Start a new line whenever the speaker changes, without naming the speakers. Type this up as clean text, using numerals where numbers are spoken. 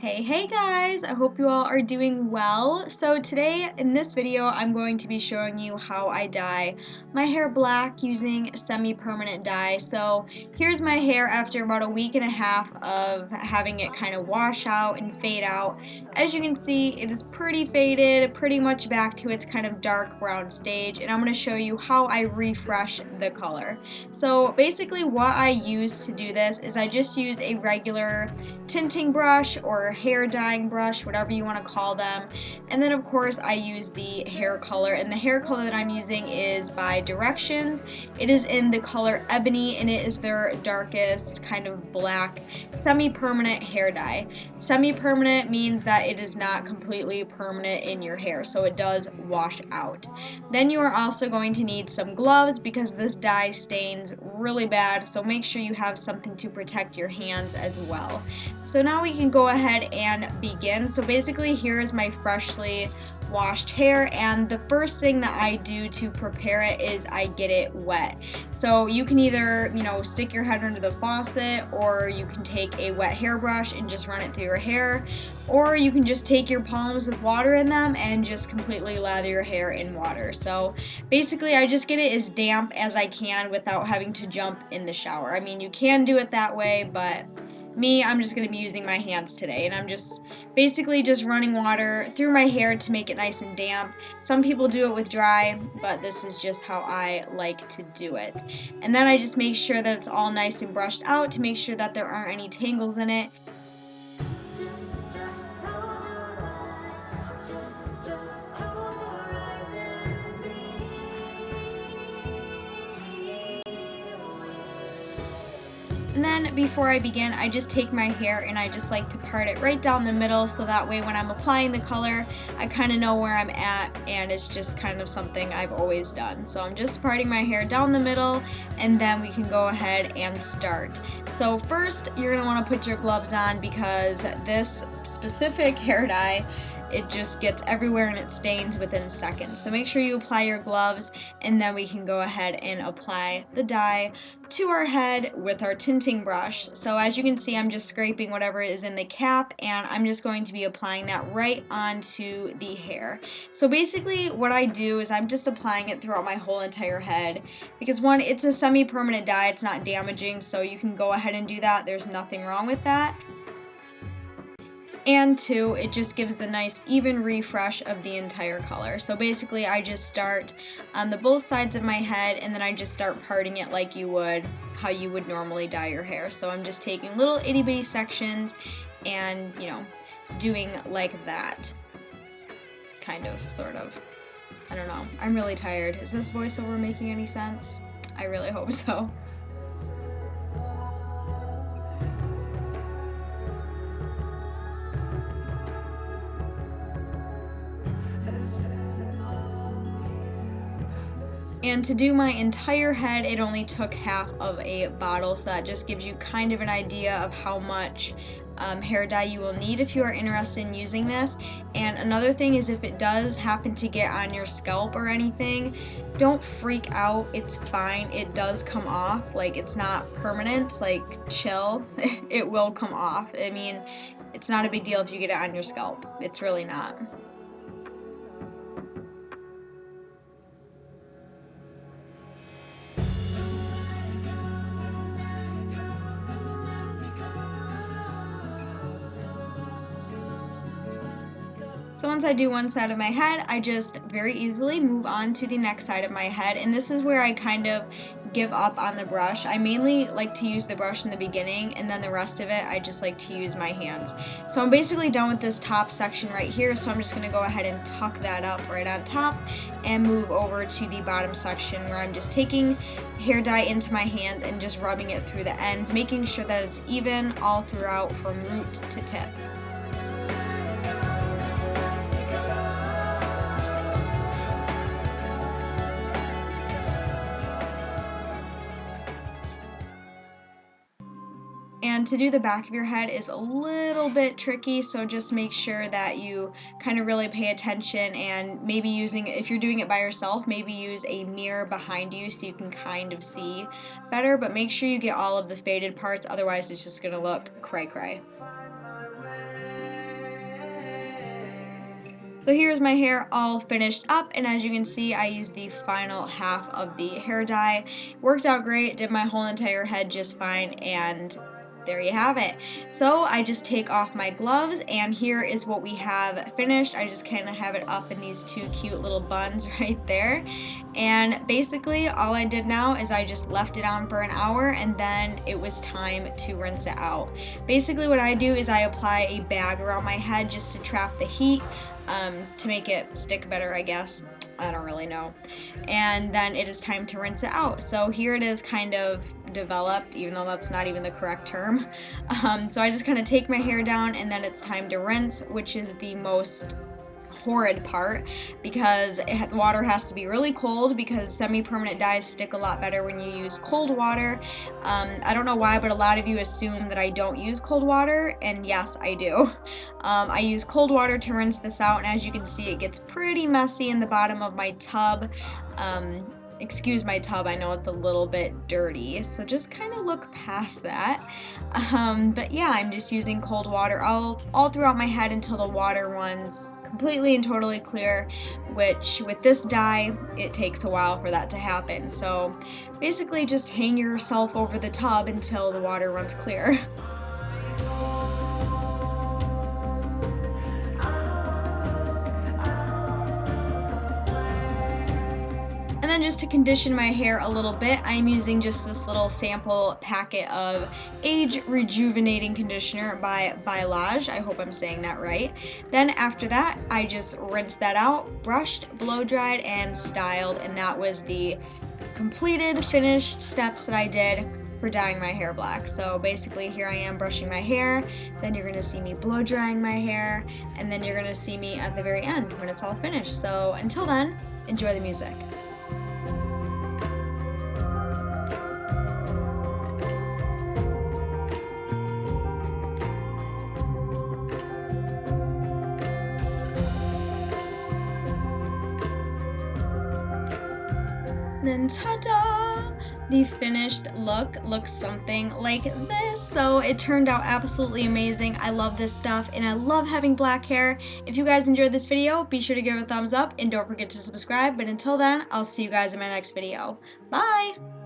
Hey guys, I hope you all are doing well. So today in this video I'm going to be showing you how I dye my hair black using semi-permanent dye. So here's my hair after about a week and a half of having it kind of wash out and fade out. As you can see, it is pretty faded, pretty much back to its kind of dark brown stage, and I'm going to show you how I refresh the color. So basically what I use to do this is I just use a regular tinting brush or hair dyeing brush, whatever you want to call them. And then of course I use the hair color, and the hair color that I'm using is by Directions. It is in the color Ebony, and it is their darkest kind of black semi-permanent hair dye. Semi-permanent means that it is not completely permanent in your hair, so it does wash out. Then you are also going to need some gloves because this dye stains really bad, so make sure you have something to protect your hands as well. So now we can go ahead and begin. So basically here is my freshly washed hair, and the first thing that I do to prepare it is I get it wet. So you can either, stick your head under the faucet, or you can take a wet hairbrush and just run it through your hair, or you can just take your palms with water in them and just completely lather your hair in water. So basically I just get it as damp as I can without having to jump in the shower. I mean, you can do it that way, but I'm just going to be using my hands today, and I'm just basically just running water through my hair to make it nice and damp. Some people do it with dry, but this is just how I like to do it. And then I just make sure that it's all nice and brushed out to make sure that there aren't any tangles in it. And then before I begin, I just take my hair and I just like to part it right down the middle, so that way when I'm applying the color, I kind of know where I'm at, and it's just kind of something I've always done. So I'm just parting my hair down the middle, and then we can go ahead and start. So first, you're going to want to put your gloves on because this specific hair dye, it just gets everywhere and it stains within seconds. So make sure you apply your gloves, and then we can go ahead and apply the dye to our head with our tinting brush. So as you can see, I'm just scraping whatever is in the cap, and I'm just going to be applying that right onto the hair. So basically what I do is I'm just applying it throughout my whole entire head, because one, it's a semi-permanent dye, it's not damaging, so you can go ahead and do that. There's nothing wrong with that. And two, it just gives a nice even refresh of the entire color. So basically I just start on the both sides of my head, and then I just start parting it like you would, how you would normally dye your hair. So I'm just taking little itty bitty sections and, doing like that. Kind of, sort of. I don't know. I'm really tired. Is this voiceover making any sense? I really hope so. And to do my entire head, it only took half of a bottle, so that just gives you kind of an idea of how much hair dye you will need if you are interested in using this. And another thing is, if it does happen to get on your scalp or anything, don't freak out. It's fine. It does come off. Like, it's not permanent. Like, chill. It will come off. I mean, it's not a big deal if you get it on your scalp. It's really not. So once I do one side of my head, I just very easily move on to the next side of my head, and this is where I kind of give up on the brush. I mainly like to use the brush in the beginning, and then the rest of it I just like to use my hands. So I'm basically done with this top section right here, so I'm just going to go ahead and tuck that up right on top and move over to the bottom section, where I'm just taking hair dye into my hand and just rubbing it through the ends, making sure that it's even all throughout from root to tip. And to do the back of your head is a little bit tricky, so just make sure that you kind of really pay attention, and maybe if you're doing it by yourself, maybe use a mirror behind you so you can kind of see better, but make sure you get all of the faded parts, otherwise it's just going to look cray-cray. So here's my hair all finished up, and as you can see, I used the final half of the hair dye. Worked out great, did my whole entire head just fine, and there you have it. So I just take off my gloves, and here is what we have finished. I just kind of have it up in these two cute little buns right there. And basically all I did now is I just left it on for an hour, and then it was time to rinse it out. Basically what I do is I apply a bag around my head just to trap the heat, to make it stick better, I guess. I don't really know. And then it is time to rinse it out. So here it is kind of developed, even though that's not even the correct term. So I just kind of take my hair down, and then it's time to rinse, which is the most horrid part, because water has to be really cold, because semi-permanent dyes stick a lot better when you use cold water. I don't know why, but a lot of you assume that I don't use cold water, and yes, I do. I use cold water to rinse this out, and as you can see, it gets pretty messy in the bottom of my tub. Excuse my tub, I know it's a little bit dirty, so just kind of look past that. But yeah, I'm just using cold water all throughout my head until the water runs completely and totally clear, which with this dye, it takes a while for that to happen. So basically just hang yourself over the tub until the water runs clear. And then just to condition my hair a little bit, I'm using just this little sample packet of Age Rejuvenating Conditioner by Bailage. I hope I'm saying that right. Then after that, I just rinsed that out, brushed, blow dried, and styled, and that was the completed, finished steps that I did for dyeing my hair black. So basically here I am brushing my hair, then you're going to see me blow drying my hair, and then you're going to see me at the very end when it's all finished. So until then, enjoy the music. Then ta-da! The finished look looks something like this. So it turned out absolutely amazing. I love this stuff, and I love having black hair. If you guys enjoyed this video, be sure to give it a thumbs up, and don't forget to subscribe. But until then, I'll see you guys in my next video. Bye!